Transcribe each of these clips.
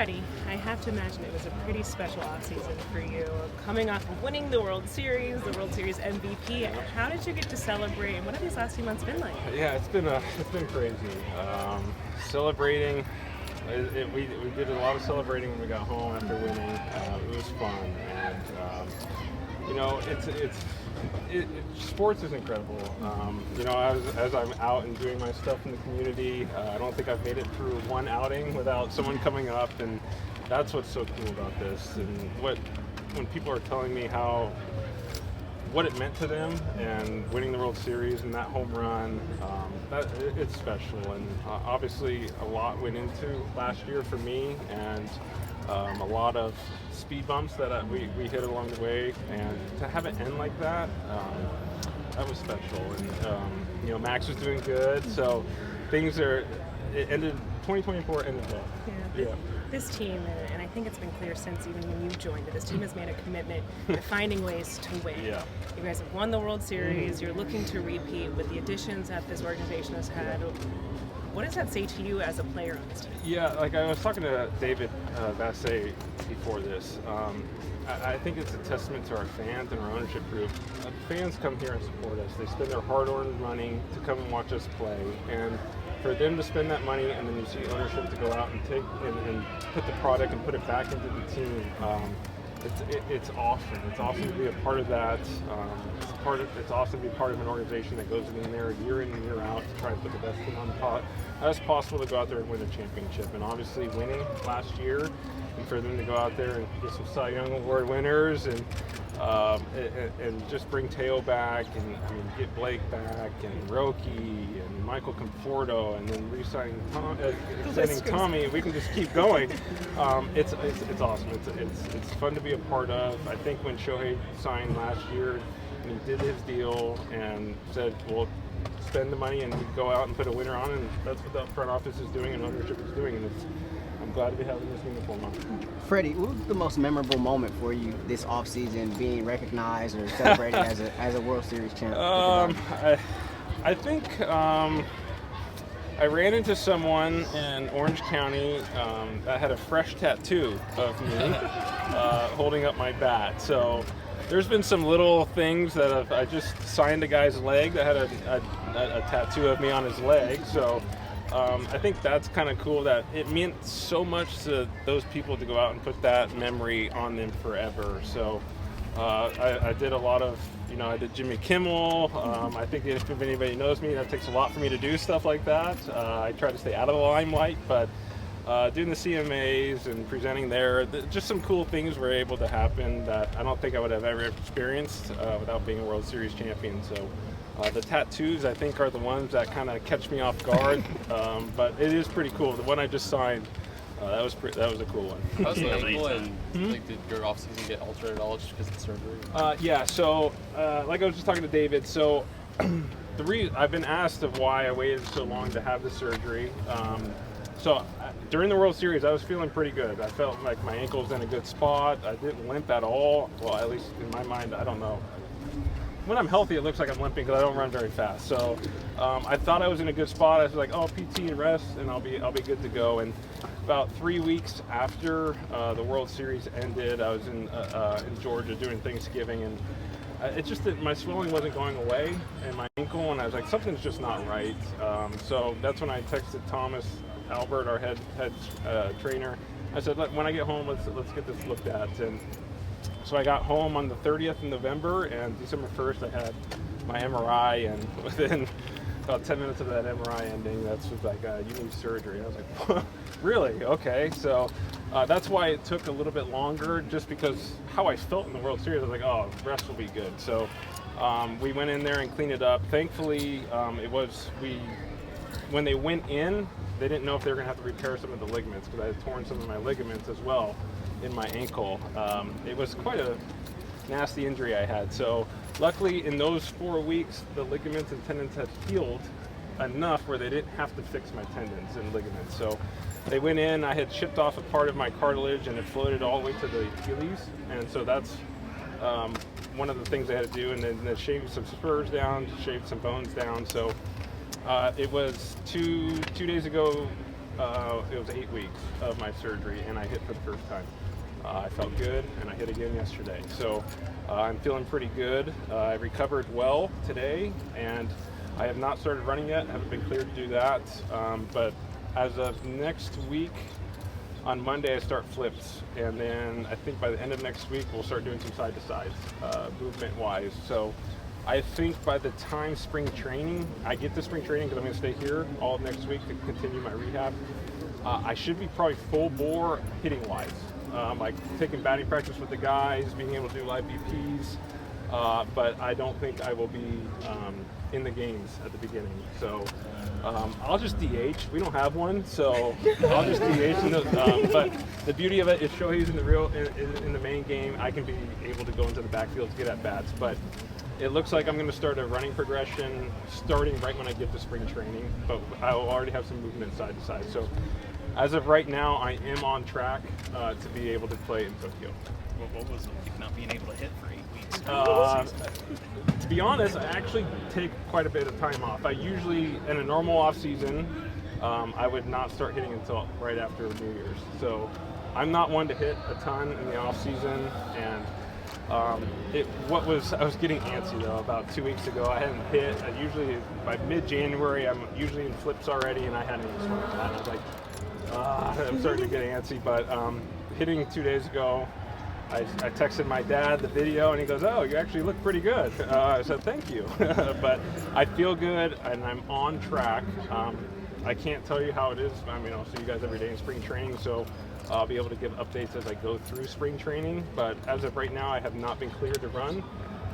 Freddie, I have to imagine it was a pretty special offseason for you, coming off of winning the World Series, the World Series MVP. How did you get to celebrate, and what have these last few months been like? Yeah, it's been crazy. Celebrating, we did a lot of celebrating when we got home after winning. It was fun, and sports is incredible. As I'm out and doing my stuff in the community, I don't think I've made it through one outing without someone coming up, and that's what's so cool about this. And when people are telling me what it meant to them and winning the World Series and that home run, it's special. And obviously a lot went into last year for me, and a lot of speed bumps that we hit along the way, and to have it end like that, that was special. And Max was doing good, so it ended. 2024 ended well. Yeah. This team, and I think it's been clear since even when you joined it, this team has made a commitment to finding ways to win. Yeah. You guys have won the World Series. You're looking to repeat with the additions that this organization has had. What does that say to you as a player on this team? Yeah, like I was talking to David Vassay before this. I think it's a testament to our fans and our ownership group. Fans come here and support us. They spend their hard-earned money to come and watch us play. And for them to spend that money, and then you see ownership to go out and take and put the product and put it back into the team, it's awesome. It's awesome to be a part of that. It's awesome to be part of an organization that goes in there year in and year out to try and put the best team on the pot as possible to go out there and win a championship. And obviously winning last year, and for them to go out there and get some Cy Young Award winners and just bring Teo back, and get Blake back, and Roki, and Michael Conforto, and then re-signing Tommy. We can just keep going. It's awesome. It's fun to be a part of. I think when Shohei signed last year, and he did his deal and said, "Well, spend the money and go out and put a winner on," and that's what the front office is doing and ownership is doing, and I'm glad to be having this uniform on. Freddie, what was the most memorable moment for you this offseason, being recognized or celebrated as a World Series champ? I think I ran into someone in Orange County that had a fresh tattoo of me holding up my bat. So there's been some little things that I just signed a guy's leg that had a tattoo of me on his leg. So I think that's kind of cool that it meant so much to those people to go out and put that memory on them forever. So I did a lot of, I did Jimmy Kimmel. I think if anybody knows me, that takes a lot for me to do stuff like that. I try to stay out of the limelight, but doing the CMAs and presenting there, just some cool things were able to happen that I don't think I would have ever experienced without being a World Series champion. So the tattoos, I think, are the ones that kind of catch me off guard, but it is pretty cool. The one I just signed, that was a cool one. How's the ankle, and did your offseason get altered at all just because of the surgery? Yeah, so like I was just talking to David, so I've been asked of why I waited so long to have the surgery. So during the World Series, I was feeling pretty good. I felt like my ankle was in a good spot. I didn't limp at all. Well, at least in my mind, I don't know. When I'm healthy, it looks like I'm limping because I don't run very fast. So I thought I was in a good spot. I was like, PT and rest, and I'll be good to go. And about 3 weeks after the World Series ended, I was in Georgia doing Thanksgiving, and it's just that my swelling wasn't going away in my ankle, and I was like, something's just not right. So that's when I texted Thomas Albert, our head trainer. I said, when I get home, let's get this looked at. And so I got home on the 30th of November, and December 1st I had my MRI, and within about 10 minutes of that MRI ending, that's just like, you need surgery. And I was like, really? Okay. So that's why it took a little bit longer, just because how I felt in the World Series. I was like, oh, rest will be good. So we went in there and cleaned it up. Thankfully, when they went in, they didn't know if they were going to have to repair some of the ligaments, because I had torn some of my ligaments as well in my ankle. It was quite a nasty injury I had. So luckily in those 4 weeks, the ligaments and tendons had healed enough where they didn't have to fix my tendons and ligaments. So they went in, I had chipped off a part of my cartilage, and it floated all the way to the Achilles. And so that's one of the things they had to do. And then they shaved some spurs down, shaved some bones down. So it was two days ago it was 8 weeks of my surgery, and I hit for the first time. I felt good, and I hit again yesterday. So I'm feeling pretty good. I recovered well today, and I have not started running yet. I haven't been cleared to do that. But as of next week, on Monday I start flips, and then I think by the end of next week we'll start doing some side-to-sides, movement-wise. So I think by the time spring training, I get to spring training because I'm going to stay here all of next week to continue my rehab, I should be probably full bore hitting-wise. Like taking batting practice with the guys, being able to do live BPs, but I don't think I will be in the games at the beginning. So I'll just DH. We don't have one, so I'll just DH. But the beauty of it is Shohei's in the main game. I can be able to go into the backfield to get at bats. But it looks like I'm going to start a running progression starting right when I get to spring training. But I will already have some movement side to side. So as of right now, I am on track to be able to play in Tokyo. What was it like not being able to hit for 8 weeks? To be honest, I actually take quite a bit of time off. I usually, in a normal off season, I would not start hitting until right after New Year's. So I'm not one to hit a ton in the off season, and I was getting antsy though about 2 weeks ago. I hadn't hit. Usually by mid-January, I'm usually in flips already, and I hadn't even swung at that. And I was like, I'm starting to get antsy, but hitting 2 days ago, I texted my dad the video, and he goes, "Oh, you actually look pretty good." I said, "Thank you," but I feel good, and I'm on track. I can't tell you how it is. I mean, I'll see you guys every day in spring training, so I'll be able to give updates as I go through spring training. But as of right now, I have not been cleared to run,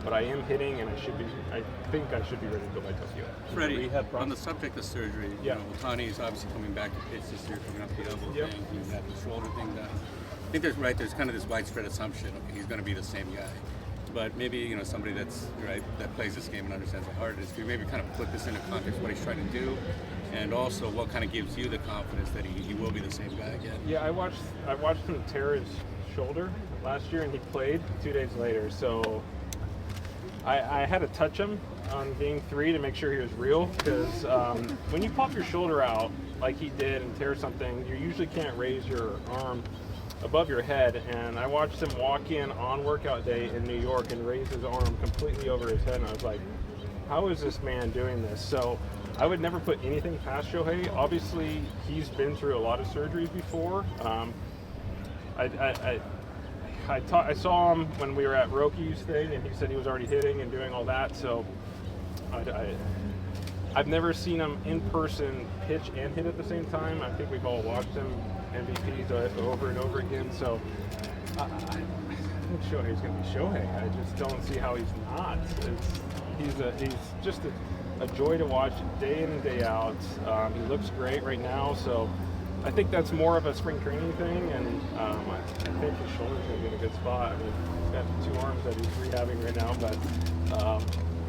but I am hitting, and I think I should be ready to go by Tokyo. Freddie, on the subject of surgery, Yeah. Ohtani's obviously coming back to pitch this year, coming up the elbow Yep. thing, he's had the shoulder thing done. I think there's kind of this widespread assumption, okay, he's going to be the same guy. But maybe, somebody that plays this game and understands how hard it is, can you maybe kind of put this into context, what he's trying to do, and also what kind of gives you the confidence that he will be the same guy again? Yeah, I watched him tear his shoulder last year, and he played 2 days later. So I had to touch him on game 3 to make sure he was real, because when you pop your shoulder out like he did and tear something, you usually can't raise your arm above your head. And I watched him walk in on workout day in New York and raise his arm completely over his head, and I was like, how is this man doing this? So I would never put anything past Shohei. Obviously, he's been through a lot of surgeries before. I saw him when we were at Rocky's thing, and he said he was already hitting and doing all that. So I've never seen him in person pitch and hit at the same time. I think we've all watched him MVPs over and over again. So I think Shohei's going to be Shohei. I just don't see how he's not. He's just a joy to watch day in and day out. He looks great right now. So I think that's more of a spring training thing, and I think his shoulder's going to be in a good spot. I mean, he's got 2 arms that he's rehabbing right now, but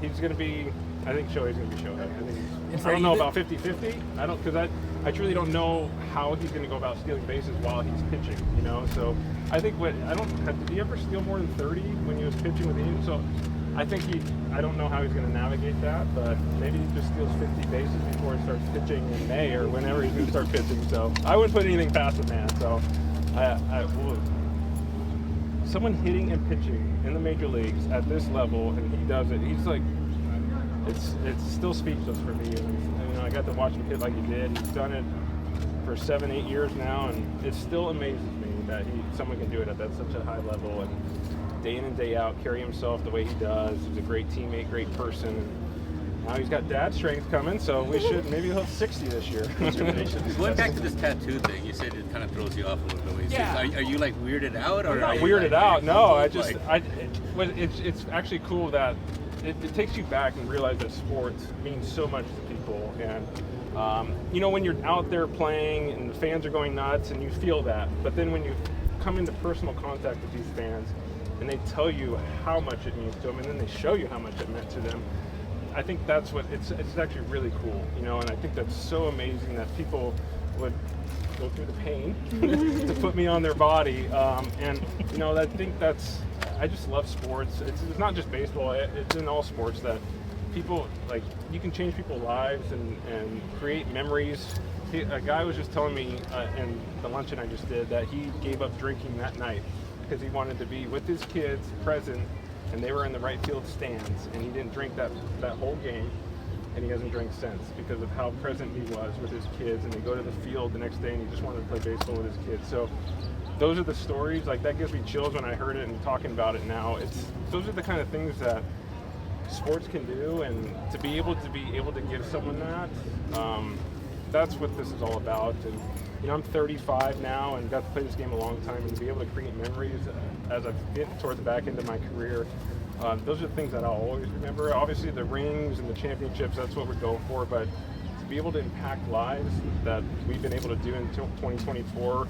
he's going to be, I think Shohei's going to be Shohei. I don't know about 50-50. Because I truly don't know how he's going to go about stealing bases while he's pitching, So I think did he ever steal more than 30 when he was pitching with the So I think I don't know how he's going to navigate that, but maybe he just steals 50 bases before he starts pitching in May or whenever he's going to start pitching. So I wouldn't put anything past the man. So someone hitting and pitching in the major leagues at this level, and he does it, he's like, it's still speechless for me. And, I got to watch him hit like he did. He's done it for 7-8 years now, and it still amazes me that someone can do it at such a high level, and day in and day out carry himself the way he does. He's a great teammate, great person. And now he's got dad strength coming, so maybe he'll hit 60 this year. Going back to this tattoo thing, you said it kind of throws you off a little bit. Yeah. Are you like weirded out, or I'm not are you weirded like, out? No, it's it's actually cool that it takes you back and realize that sports means so much to people. And when you're out there playing and the fans are going nuts and you feel that, but then when you come into personal contact with these fans and they tell you how much it means to them, and then they show you how much it meant to them, I think that's what it's actually really cool, and I think that's so amazing that people would go through the pain to put me on their body, and I think I just love sports. It's not just baseball, it's in all sports that people, like, you can change people's lives and create memories. A guy was just telling me in the luncheon I just did that he gave up drinking that night because he wanted to be with his kids present, and they were in the right field stands, and he didn't drink that whole game, and he hasn't drank since because of how present he was with his kids. And they go to the field the next day and he just wanted to play baseball with his kids. So those are the stories, like, that gives me chills when I heard it and talking about it now. Those are the kind of things that sports can do, and to be able to give someone that, that's what this is all about. And I'm 35 now and got to play this game a long time, and to be able to create memories as I get toward the back end of my career, those are the things that I'll always remember. Obviously the rings and the championships, that's what we're going for, but to be able to impact lives that we've been able to do in 2024,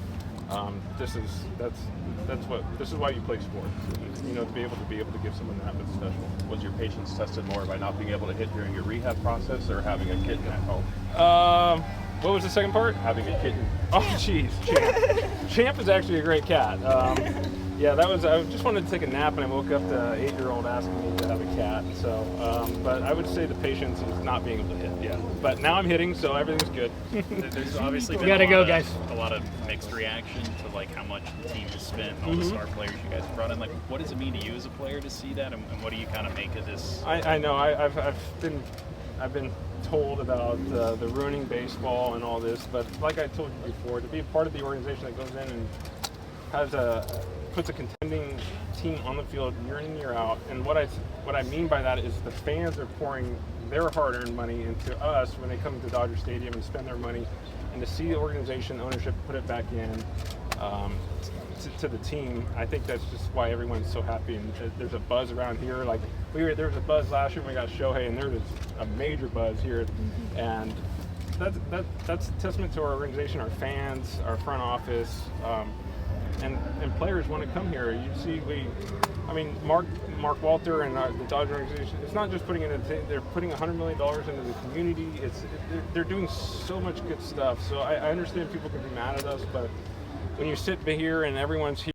this is why you play sports. To be able to give someone that was special. Was your patience tested more by not being able to hit during your rehab process, or having a kitten at home? What was the second part? Having a kitten. Oh, jeez, Champ. Champ is actually a great cat. Yeah, I just wanted to take a nap, and I woke up to an 8-year-old asking me to have a cat. So, but I would say the patience is not being able to hit. Yeah, but now I'm hitting, so everything's good. There's obviously been a lot of mixed reaction to like how much the team has spent, all the star players you guys have brought in. Like, what does it mean to you as a player to see that, and what do you kind of make of this? I know I've been told about the ruining baseball and all this, but like I told you before, to be a part of the organization that goes in and puts a contending team on the field year in and year out, and what I mean by that is the fans are pouring their hard-earned money into us when they come to Dodger Stadium and spend their money, and to see the organization ownership put it back in to the team, I think that's just why everyone's so happy. And there's a buzz around here. Like there was a buzz last year when we got Shohei, and there was a major buzz here, and that's a testament to our organization, our fans, our front office, and players want to come here. You see, Mark Walter and the Dodger organization, it's not just putting they're putting $100 million into the community. They're doing so much good stuff. So I understand people can be mad at us, but when you sit here and everyone's here